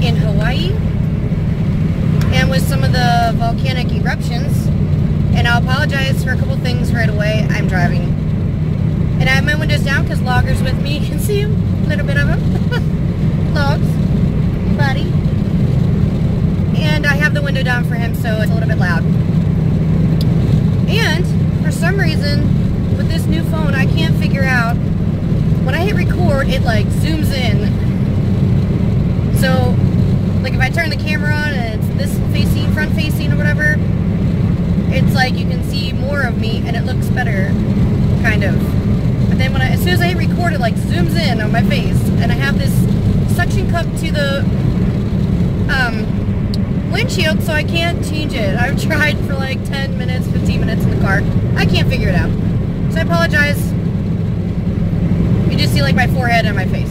in Hawaii and with some of the volcanic eruptions. And I'll apologize for a couple things right away. I'm driving. And I have my windows down because Logger's with me. You can see him, a little bit of him. Logs, buddy. And I have the window down for him, so it's a little bit loud. And for some reason, with this new phone, I can't figure out, when I hit record, it like zooms in. So, like if I turn the camera on and it's this facing, front facing or whatever, it's like you can see more of me and it looks better, kind of. But then when as soon as I hit record, it like zooms in on my face, and I have this suction cup to the windshield, so I can't change it. I've tried for like 10 minutes, 15 minutes in the car. I can't figure it out. So I apologize. You just see like my forehead and my face.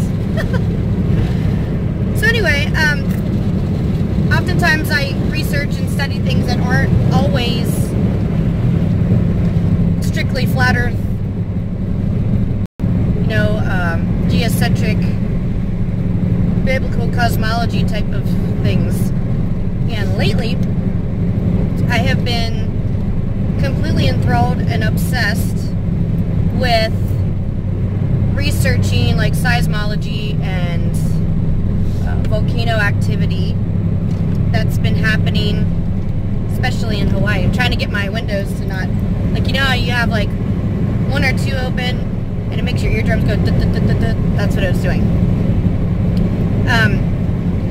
So anyway, oftentimes I research and study things that aren't always strictly flat earth, you know, geocentric, biblical cosmology type of things. And lately, I have been completely enthralled and obsessed with researching like seismology and volcano activity that's been happening, especially in Hawaii. I'm trying to get my windows to not, like, you know how you have like one or two open and it makes your eardrums go duh, duh, duh, duh, duh. That's what it was doing.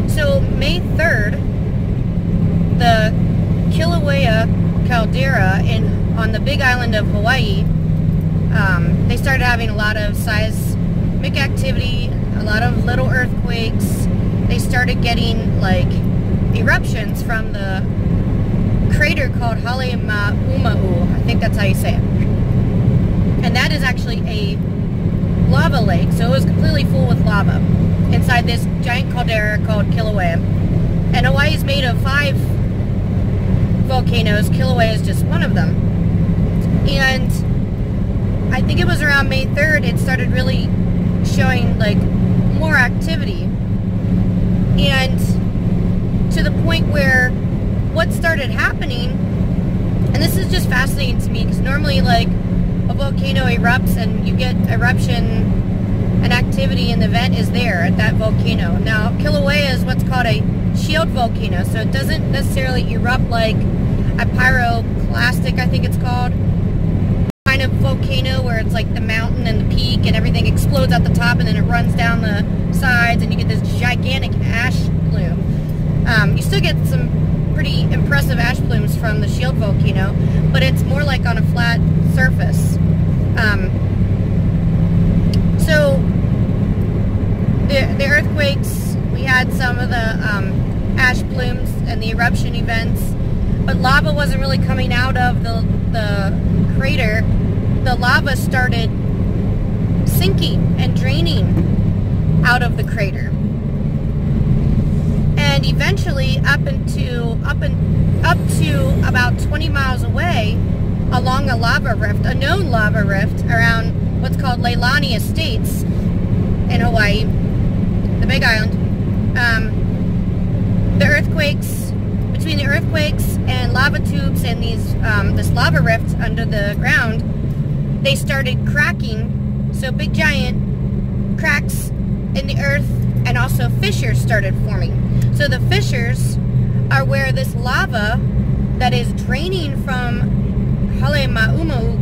So May 3rd, the Kilauea caldera on the big island of Hawaii, they started having a lot of seismic activity, a lot of little earthquakes. They started getting like eruptions from the crater called Halemaumau. I think that's how you say it. And that is actually a lava lake, so it was completely full with lava inside this giant caldera called Kilauea. And Hawaii is made of 5 volcanoes. Kilauea is just one of them. And I think it was around May 3rd it started really showing like more activity. And to the point where what started happening, and this is just fascinating to me because normally like a volcano erupts and you get eruption and activity and the vent is there at that volcano. Now Kilauea is what's called a shield volcano, so it doesn't necessarily erupt like a pyroclastic, I think it's called, kind of volcano where it's like the mountain and the peak and everything explodes at the top and then it runs down the sides and you get this gigantic ash plume. You still get some pretty impressive ash plumes from the shield volcano, but it's more like on a flat surface. So the earthquakes, we had some of the ash plumes and the eruption events, but lava wasn't really coming out of the crater. The lava started sinking and draining out of the crater. And eventually up to about 20 miles away along a lava rift, a known lava rift around what's called Leilani Estates in Hawaii, the Big Island. The earthquakes, between the earthquakes and lava tubes and these this lava rift under the ground, they started cracking, so big giant cracks in the earth, and also fissures started forming. So the fissures are where this lava that is draining from Halemaumau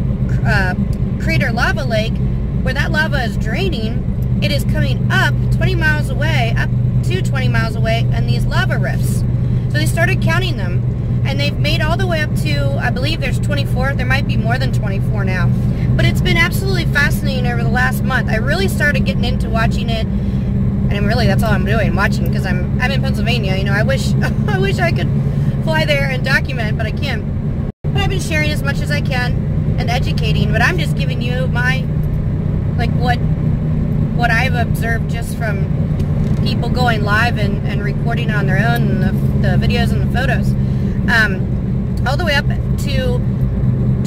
crater lava lake, where that lava is draining, it is coming up 20 miles away, up to 20 miles away, and these lava rifts. So they started counting them, and they've made all the way up to, I believe there's 24, there might be more than 24 now. But it's been absolutely fascinating over the last month. I really started getting into watching it, and really that's all I'm doing, watching, because I'm in Pennsylvania. You know, I wish I could fly there and document, but I can't. But I've been sharing as much as I can and educating, but I'm just giving you my, like, what I've observed just from people going live and recording on their own, the videos and the photos. All the way up to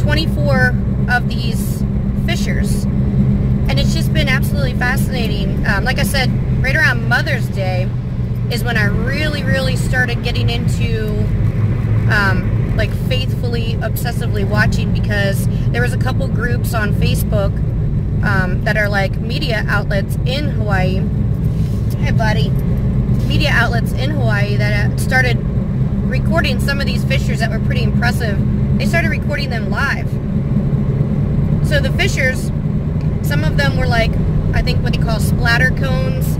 24 of these fissures. And it's just been absolutely fascinating. Like I said, right around Mother's Day, is when I really started getting into like faithfully, obsessively watching, because there was a couple groups on Facebook that are like media outlets in Hawaii. Hey buddy. Media outlets in Hawaii that started recording some of these fissures that were pretty impressive. They started recording them live. So the fissures, some of them were like, I think what they call splatter cones,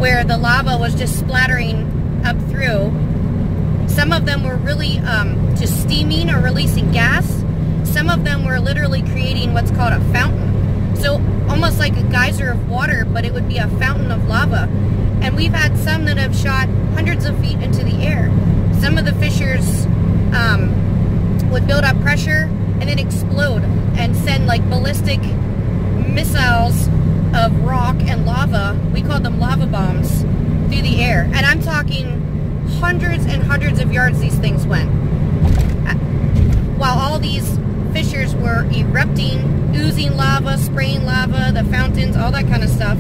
where the lava was just splattering up through. Some of them were really just steaming or releasing gas. Some of them were literally creating what's called a fountain. So almost like a geyser of water, but it would be a fountain of lava. And we've had some that have shot hundreds of feet into the air. Some of the fissures would build up pressure and then explode and send like ballistic missiles of rock and lava. We called them lava bombs through the air. And I'm talking hundreds and hundreds of yards these things went. While all these fissures were erupting, oozing lava, spraying lava, the fountains, all that kind of stuff.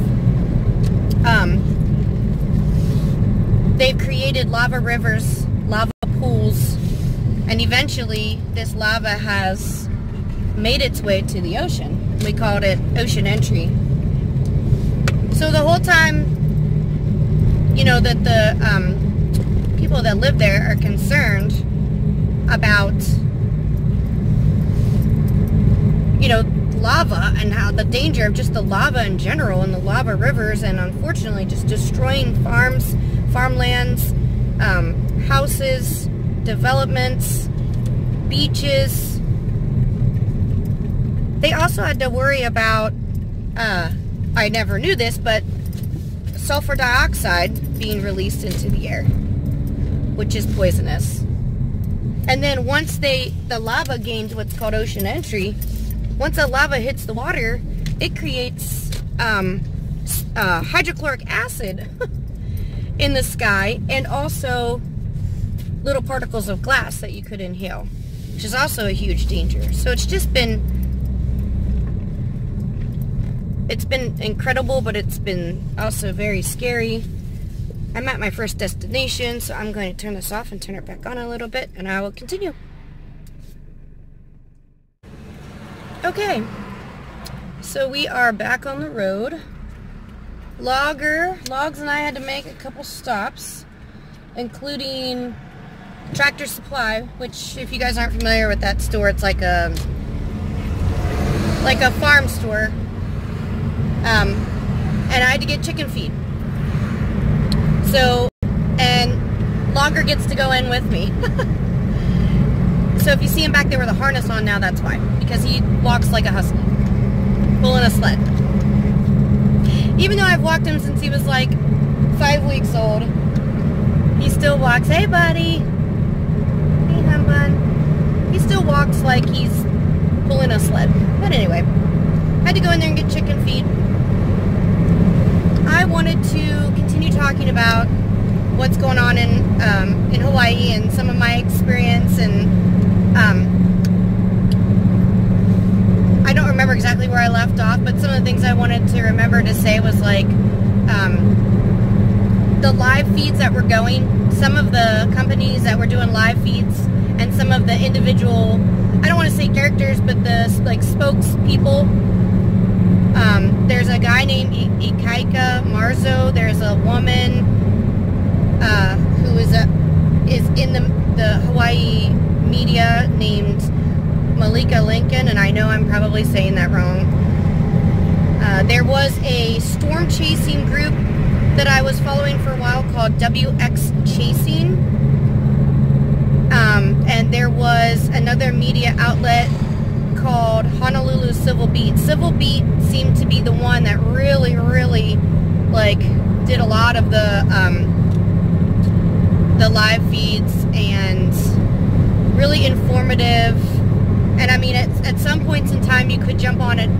They've created lava rivers, lava pools, and eventually this lava has made its way to the ocean. We called it ocean entry. So the whole time, you know, that the people that live there are concerned about, you know, lava and how the danger of just the lava in general and the lava rivers, and unfortunately just destroying farms, farmlands, houses, developments, beaches. They also had to worry about, I never knew this, but sulfur dioxide being released into the air, which is poisonous. And then once the lava gains what's called ocean entry, once the lava hits the water, it creates hydrochloric acid in the sky, and also little particles of glass that you could inhale, which is also a huge danger. So it's just been, it's been incredible, but it's been also very scary. I'm at my first destination, so I'm going to turn this off and turn it back on a little bit, and I will continue. Okay, so we are back on the road. Logs and I had to make a couple stops, including Tractor Supply, which, if you guys aren't familiar with that store, it's like a farm store. And I had to get chicken feed. So, and Logger gets to go in with me. So if you see him back there with a harness on now, that's why. Because he walks like a husky, pulling a sled. Even though I've walked him since he was like 5 weeks old, he still walks. Hey, buddy. Hey, hum bun. He still walks like he's pulling a sled. But anyway, I had to go in there and get chicken feed. I wanted to continue talking about what's going on in Hawaii and some of my experience, and I don't remember exactly where I left off, but some of the things I wanted to remember to say was like the live feeds that were going, some of the companies that were doing live feeds, and some of the individual, I don't want to say characters, but the like spokespeople. There's a guy named Ikaika Marzo. There's a woman who is in the Hawaii media named Malika Lincoln, and I know I'm probably saying that wrong. There was a storm chasing group that I was following for a while called WX Chasing, and there was another media outlet called Honolulu Civil Beat. Civil Beat seemed to be the one that really like did a lot of the live feeds, and really informative. And I mean, at some points in time, you could jump on it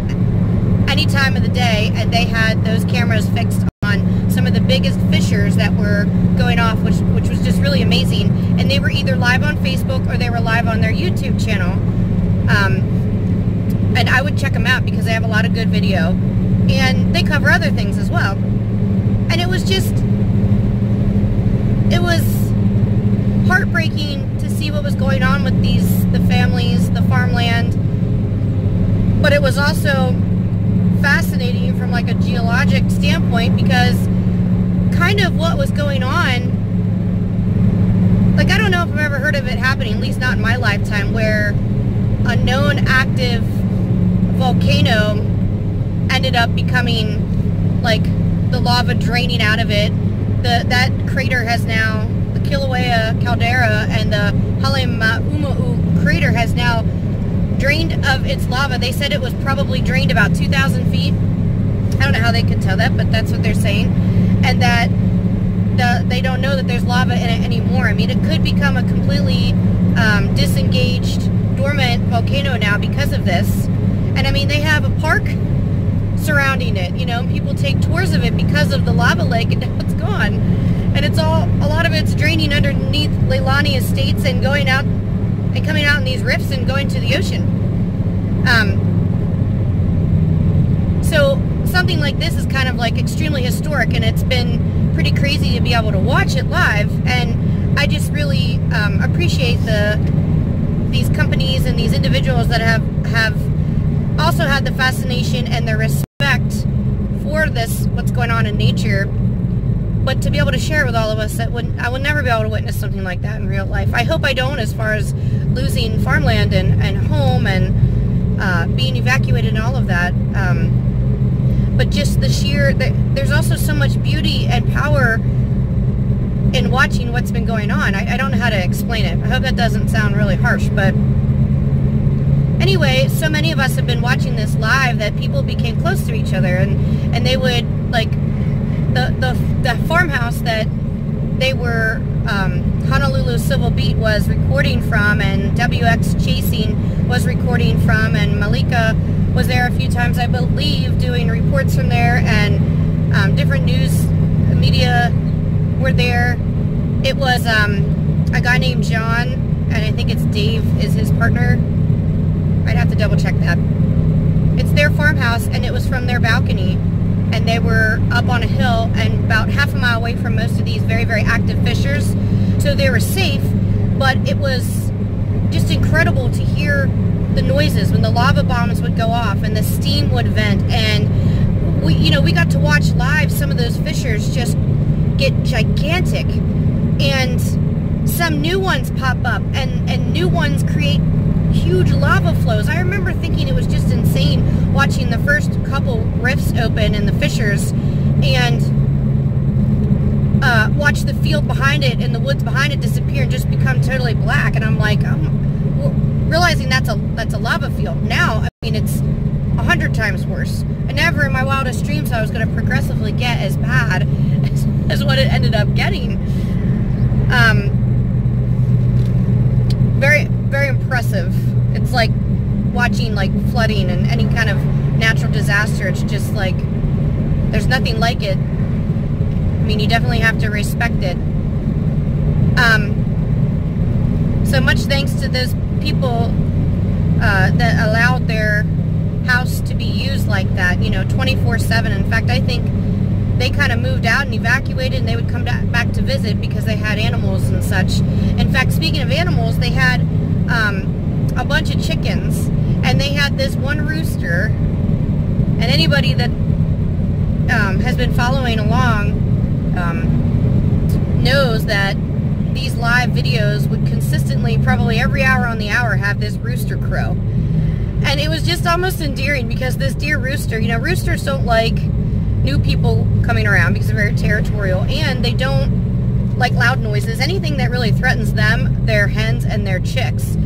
any time of the day, and they had those cameras fixed on some of the biggest fissures that were going off, which was just really amazing. And they were either live on Facebook or they were live on their YouTube channel. And I would check them out because they have a lot of good video, and they cover other things as well. And it was just But it was also fascinating from like a geologic standpoint, because kind of what was going on, like I don't know if I've ever heard of it happening, at least not in my lifetime, where a known active volcano ended up becoming like the lava draining out of it. That crater has now, the Kilauea caldera and the Halemaumau crater has now drained of its lava. They said it was probably drained about 2,000 feet. I don't know how they could tell that, but that's what they're saying. And that they don't know that there's lava in it anymore. I mean, it could become a completely disengaged, dormant volcano now because of this. And I mean, they have a park surrounding it, you know, people take tours of it because of the lava lake, and now it's gone. And it's all, a lot of it's draining underneath Leilani Estates and going out and coming out in these rifts and going to the ocean. So something like this is kind of like extremely historic, and it's been pretty crazy to be able to watch it live. And I just really appreciate these companies and these individuals that have also had the fascination and the respect for this, what's going on in nature, but to be able to share it with all of us. I would never be able to witness something like that in real life. I hope I don't, as far as losing farmland and home and being evacuated and all of that. But just the sheer, there's also so much beauty and power in watching what's been going on. I don't know how to explain it. I hope that doesn't sound really harsh, but anyway, so many of us have been watching this live that people became close to each other, and they would, like, the farmhouse that they were, Honolulu Civil Beat was recording from, and WX Chasing was recording from, and Malika was there a few times, I believe, doing reports from there, and different news media were there. It was a guy named John, and I think it's Dave is his partner. I'd have to double check that. It's their farmhouse, and it was from their balcony, and they were up on a hill and about half a mile away from most of these very, very active fissures, so they were safe. But it was just incredible to hear the noises when the lava bombs would go off and the steam would vent, and we got to watch live some of those fissures just get gigantic, and some new ones pop up, and new ones create huge lava flows. I remember thinking it was just insane watching the first couple rifts open in the fissures, and watch the field behind it and the woods behind it disappear and just become totally black. And I'm like, realizing that's a lava field. Now, I mean, it's 100 times worse. I never in my wildest dreams thought I was going to progressively get as bad as what it ended up getting. Very, very impressive. It's like watching like flooding and any kind of natural disaster. It's just like, there's nothing like it. I mean, you definitely have to respect it. So much thanks to those people that allowed their house to be used like that, you know, 24/7. In fact, I think they kind of moved out and evacuated, and they would come back to visit because they had animals and such. In fact, speaking of animals, they had a bunch of chickens, and they had this one rooster, and anybody that has been following along knows that these live videos would consistently, probably every hour on the hour, have this rooster crow. And it was just almost endearing, because this dear rooster, you know, roosters don't like new people coming around because they're very territorial, and they don't like loud noises, anything that really threatens them, their hens and their chicks.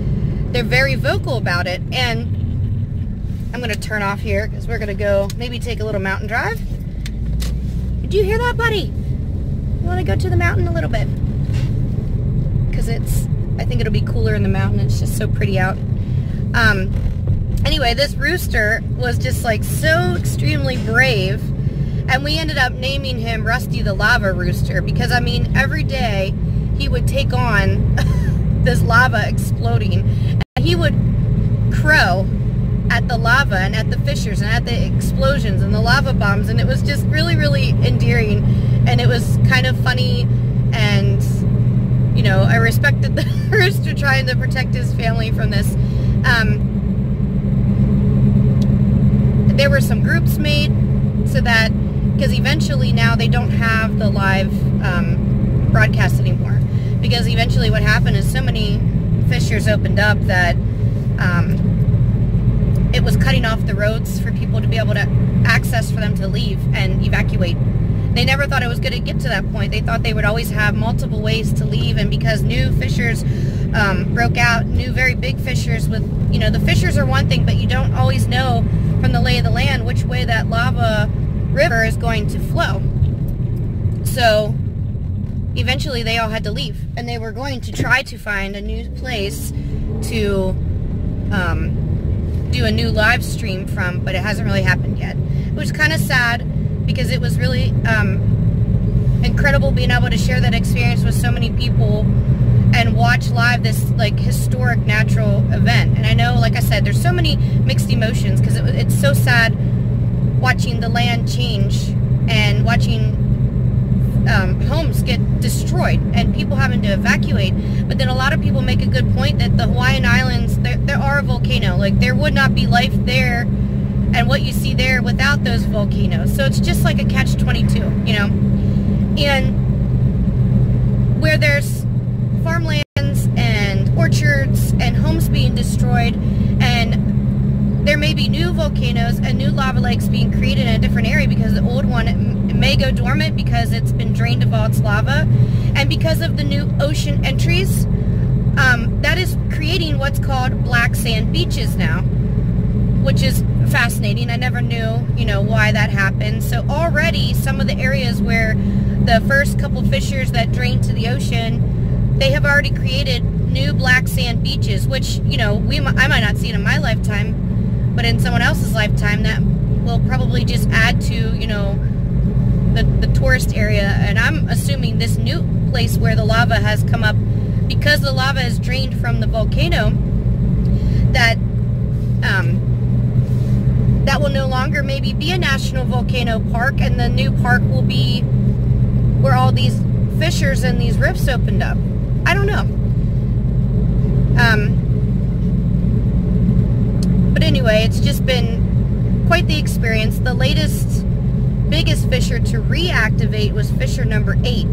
They're very vocal about it. And I'm going to turn off here because we're going to go maybe take a little mountain drive. Did you hear that, buddy? You want to go to the mountain a little bit? Because I think it'll be cooler in the mountain. It's just so pretty out. Anyway, this rooster was just like so extremely brave, and we ended up naming him Rusty the Lava Rooster, because I mean, every day he would take on this lava exploding, and he would crow at the lava and at the fissures and at the explosions and the lava bombs, and it was just really, really endearing, and it was kind of funny. And you know, I respected the rooster trying to protect his family from this. there were some groups made so that, because eventually now they don't have the live broadcast anymore, because eventually what happened is so many fissures opened up that it was cutting off the roads for people to be able to access, for them to leave and evacuate. They never thought it was going to get to that point. They thought they would always have multiple ways to leave, and because new fissures broke out, new very big fissures with, you know, the fissures are one thing, but you don't always know from the lay of the land which way that lava river is going to flow. So eventually they all had to leave, and they were going to try to find a new place to do a new live stream from, but it hasn't really happened yet, which is kind of sad, because it was really incredible being able to share that experience with so many people and watch live this like historic natural event. And I know, like I said, there's so many mixed emotions, because it's so sad watching the land change and watching homes get destroyed and people having to evacuate. But then a lot of people make a good point that the Hawaiian Islands, there are a volcano. Like, there would not be life there and what you see there without those volcanoes. So it's just like a catch-22, you know? And where there's farmlands and orchards and homes being destroyed, and there may be new volcanoes and new lava lakes being created in a different area because the old one may go dormant because it's been drained of all its lava, and because of the new ocean entries, that is creating what's called black sand beaches now, which is fascinating. I never knew, you know, why that happened. So already some of the areas where the first couple fissures that drained to the ocean, they have already created new black sand beaches, which, you know, I might not see it in my lifetime, but in someone else's lifetime that will probably just add to, you know, the tourist area. And I'm assuming this new place where the lava has come up, because the lava is drained from the volcano, that that will no longer maybe be a national volcano park, and the new park will be where all these fissures and these rifts opened up. I don't know. But anyway, it's just been quite the experience. The latest, biggest fissure to reactivate was fissure number 8,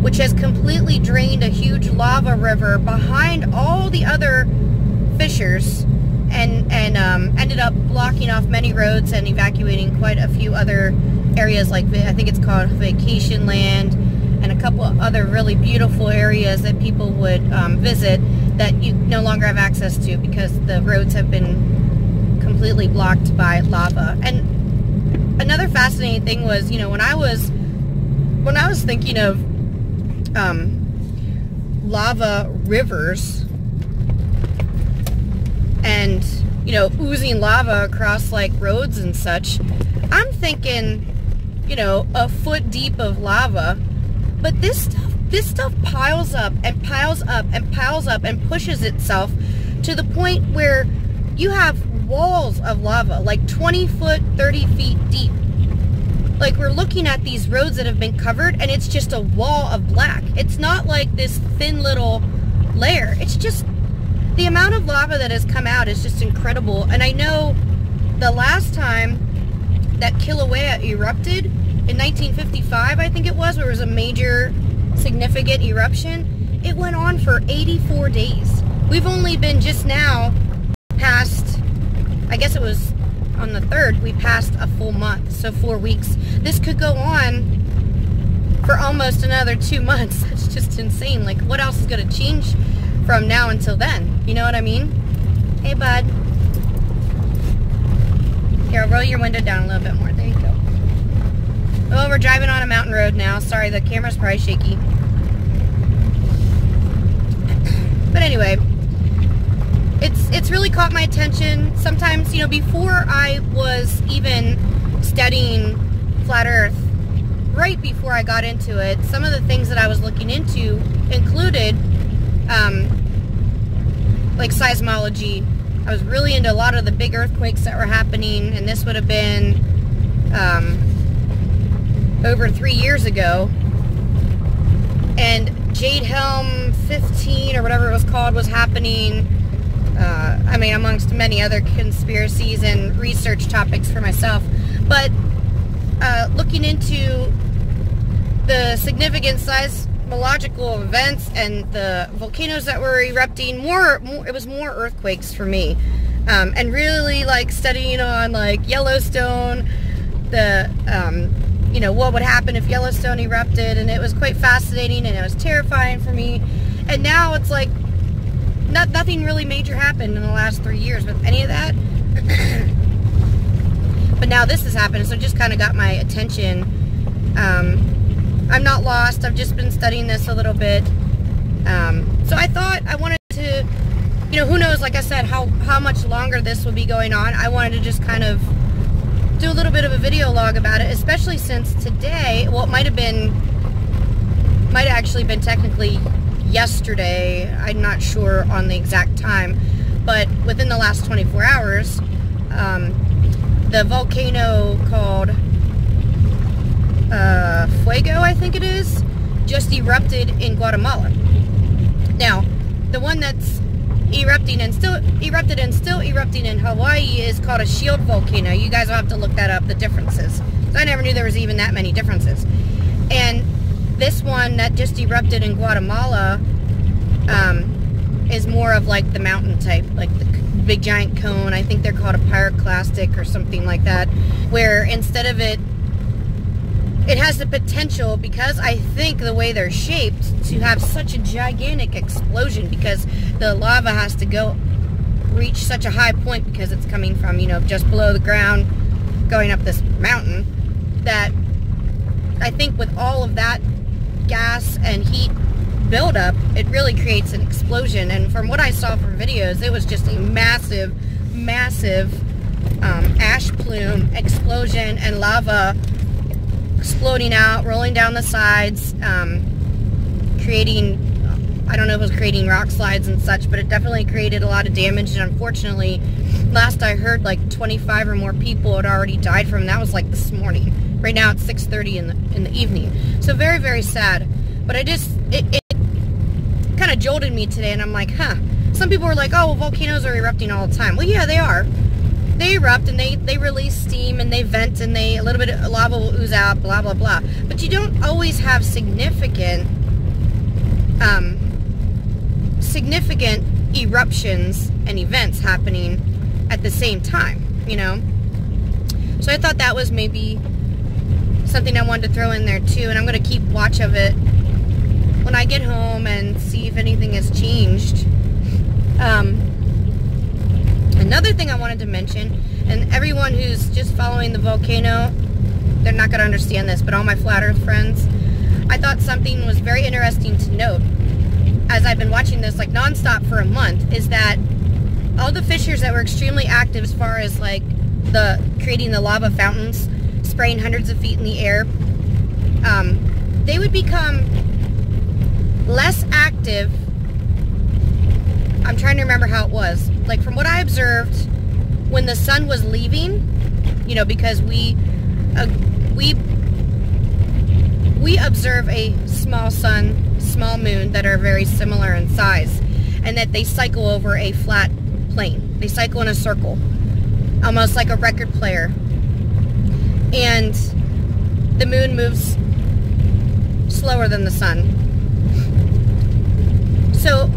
which has completely drained a huge lava river behind all the other fissures, and ended up blocking off many roads and evacuating quite a few other areas, like I think it's called Vacation Land, and a couple of other really beautiful areas that people would visit that you no longer have access to because the roads have been completely blocked by lava. And another fascinating thing was, you know, when I was thinking of lava rivers and, you know, oozing lava across like roads and such, I'm thinking, you know, a foot deep of lava. But this stuff piles up and piles up and piles up and pushes itself to the point where you have walls of lava, like 20 foot, 30 feet deep. Like, we're looking at these roads that have been covered, and it's just a wall of black. It's not like this thin little layer. It's just, the amount of lava that has come out is just incredible. And I know the last time that Kilauea erupted, in 1955, I think it was, where it was a major significant eruption, it went on for 84 days. We've only been just now past, I guess it was on the 3rd, we passed a full month, so 4 weeks. This could go on for almost another 2 months. That's just insane. Like, what else is going to change from now until then? You know what I mean? Hey, bud. Here, I'll roll your window down a little bit more. There you go. Oh, we're driving on a mountain road now. Sorry, the camera's probably shaky. But anyway, it's really caught my attention. Sometimes, you know, before I was even studying Flat Earth, right before I got into it, some of the things that I was looking into included, like seismology. I was really into a lot of the big earthquakes that were happening, and this would have been over 3 years ago. And Jade Helm 15 or whatever it was called was happening. I mean, amongst many other conspiracies and research topics for myself. But looking into the significant seismological events and the volcanoes that were erupting, it was more earthquakes for me. And really like studying on like Yellowstone, you know, what would happen if Yellowstone erupted, and it was quite fascinating and it was terrifying for me. And now it's like nothing really major happened in the last 3 years with any of that. But now this has happened, so it just kind of got my attention. I'm not lost. I've just been studying this a little bit. So I thought I wanted to, you know, who knows, like I said, how much longer this will be going on. I wanted to just kind of do a little bit of a video log about it, especially since today, well, it might have actually been technically yesterday. I'm not sure on the exact time, but within the last 24 hours, the volcano called Fuego, I think it is, just erupted in Guatemala. Now, the one that's erupting and still erupting in Hawaii is called a shield volcano. You guys will have to look that up, the differences. So I never knew there was even that many differences. And this one that just erupted in Guatemala is more of like the mountain type, like the big giant cone. I think they're called a pyroclastic or something like that, where instead of it has the potential, because I think the way they're shaped, to have such a gigantic explosion, because the lava has to reach such a high point because it's coming from, you know, just below the ground going up this mountain, that I think with all of that gas and heat buildup, it really creates an explosion. And from what I saw from videos, it was just a massive ash plume explosion and lava exploding out, rolling down the sides, creating, I don't know if it was creating rock slides and such, but it definitely created a lot of damage. And unfortunately, last I heard, like 25 or more people had already died from it. That was like this morning. Right now it's 6:30 in the evening. So very, very sad. But it kind of jolted me today, and I'm like, huh. Some people were like, oh, well, volcanoes are erupting all the time. Well, yeah, they are. They erupt and they release steam and they vent and a little bit of lava will ooze out, blah, blah, blah. But you don't always have significant eruptions and events happening at the same time, you know? So I thought that was maybe something I wanted to throw in there too, and I'm going to keep watch of it when I get home and see if anything has changed. Another thing I wanted to mention, and everyone who's just following the volcano, they're not going to understand this, but all my flat earth friends, I thought something was very interesting to note as I've been watching this like nonstop for a month, is that all the fissures that were extremely active as far as like creating the lava fountains, spraying hundreds of feet in the air, they would become less active. I'm trying to remember how it was. Like from what I observed, when the sun was leaving, you know, because we observe a small sun, small moon that are very similar in size, and that they cycle over a flat plane. They cycle in a circle, almost like a record player. And the moon moves slower than the sun. So,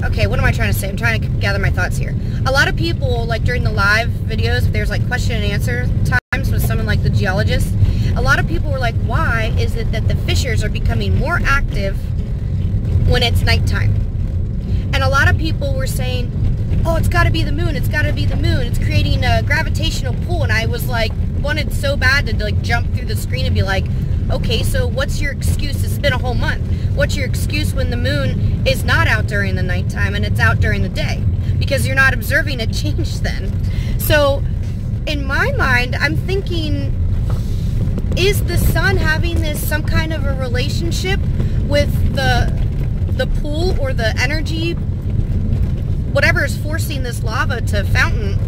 okay, what am I trying to say? I'm trying to gather my thoughts here. A lot of people, like during the live videos, if there's like question and answer times with someone like the geologist, a lot of people were like, why is it that the fissures are becoming more active when it's nighttime? And a lot of people were saying, oh, it's got to be the moon, it's got to be the moon, it's creating a gravitational pull. And I was like, wanted so bad to like jump through the screen and be like, okay, so what's your excuse? It's been a whole month. What's your excuse when the moon is not out during the nighttime and it's out during the day? Because you're not observing a change then. So in my mind, I'm thinking, is the sun having some kind of a relationship with the pool or the energy, whatever is forcing this lava to fountain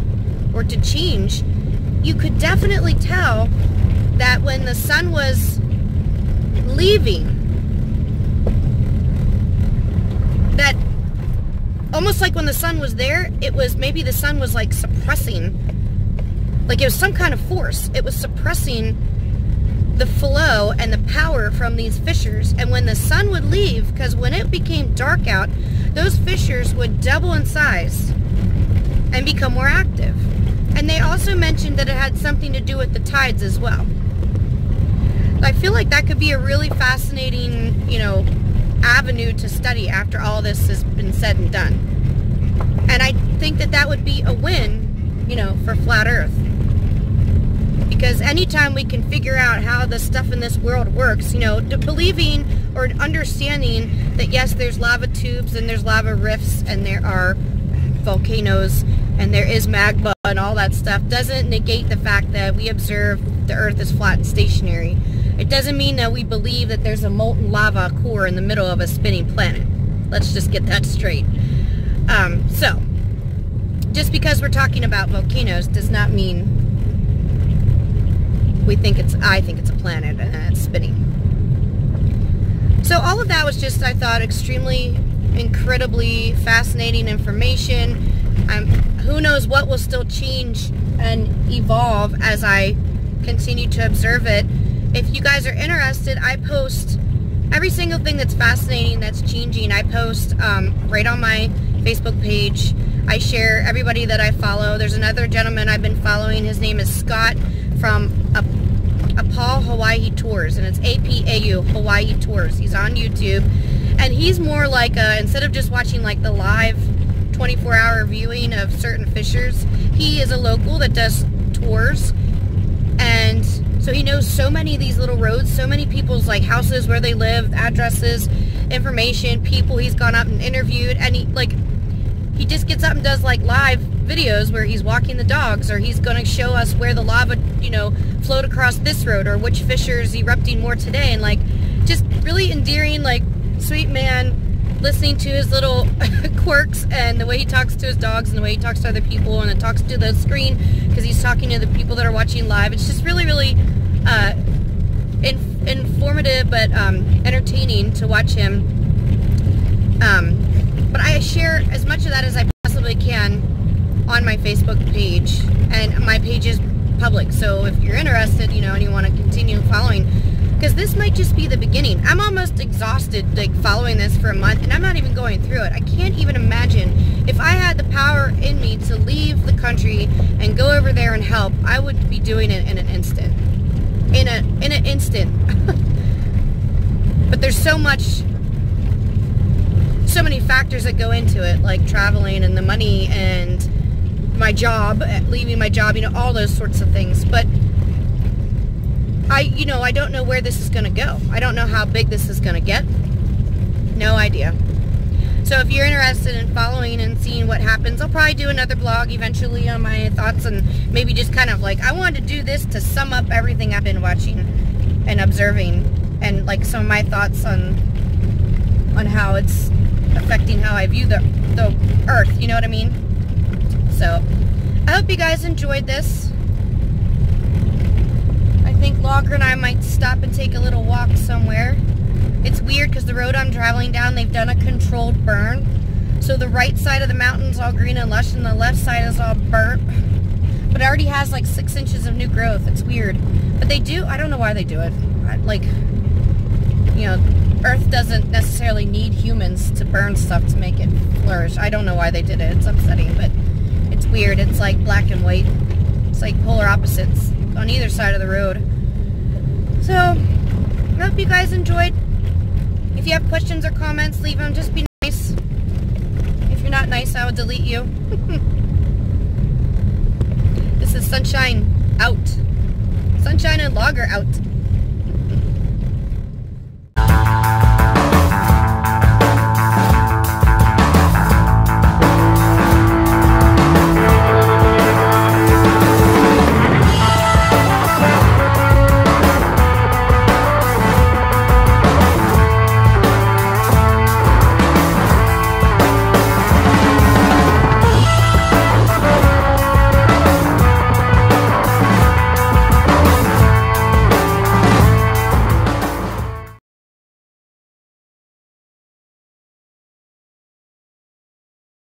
or to change? You could definitely tell that when the sun was leaving, almost like when the sun was there, it was maybe the sun was like suppressing, like it was some kind of force. It was suppressing the flow and the power from these fissures. And when the sun would leave, because when it became dark out, those fissures would double in size and become more active. And they also mentioned that it had something to do with the tides as well. I feel like that could be a really fascinating, you know, avenue to study after all this has been said and done. And I think that that would be a win, you know, for flat Earth. Because anytime we can figure out how the stuff in this world works, you know, believing or understanding that yes, there's lava tubes and there's lava rifts and there are volcanoes and there is magma and all that stuff doesn't negate the fact that we observe the Earth is flat and stationary. It doesn't mean that we believe that there's a molten lava core in the middle of a spinning planet. Let's just get that straight. So, just because we're talking about volcanoes does not mean I think it's a planet and it's spinning. So all of that was just, I thought, extremely, incredibly fascinating information. Who knows what will still change and evolve as I continue to observe it. If you guys are interested, I post every single thing that's fascinating, that's changing. I post right on my Facebook page. I share everybody that I follow. There's another gentleman I've been following. His name is Scott from Apau Hawaii Tours, and it's APAU Hawaii Tours. He's on YouTube, and he's more like instead of just watching like the live 24-hour viewing of certain fissures, he is a local that does tours, and so he knows so many of these little roads, so many people's like houses, where they live, addresses, information, people he's gone up and interviewed, and he just gets up and does like live videos where he's walking the dogs, or he's going to show us where the lava, you know, flowed across this road, or which fissure is erupting more today, and like just really endearing, like sweet man, listening to his little quirks and the way he talks to his dogs and the way he talks to other people and then talks to the screen because he's talking to the people that are watching live. It's just really, really informative but entertaining to watch him. But I share as much of that as I possibly can on my Facebook page, and my page is public, so if you're interested, you know, and you want to continue following, because this might just be the beginning. I'm almost exhausted like following this for a month, and I'm not even going through it. I can't even imagine if I had the power in me to leave the country and go over there and help. I would be doing it in an instant. In an instant. But there's so many factors that go into it, like traveling and the money and my job, leaving my job, you know, all those sorts of things. But I don't know where this is going to go. I don't know how big this is going to get. No idea. So if you're interested in following and seeing what happens, I'll probably do another blog eventually on my thoughts, and maybe just kind of like, I wanted to do this to sum up everything I've been watching and observing, and like some of my thoughts on how it's affecting how I view the Earth, you know what I mean? So, I hope you guys enjoyed this. I think Logger and I might stop and take a little walk somewhere. It's weird because the road I'm traveling down, they've done a controlled burn. So the right side of the mountain's all green and lush and the left side is all burnt. But it already has like 6 inches of new growth. It's weird. But they do, I don't know why they do it. Like, you know, Earth doesn't necessarily need humans to burn stuff to make it flourish. I don't know why they did it. It's upsetting, but it's weird. It's like black and white. It's like polar opposites on either side of the road. So, I hope you guys enjoyed. If you have questions or comments, leave them. Just be nice. If you're not nice, I will delete you. This is Sunshine out. Sunshine and Logger out.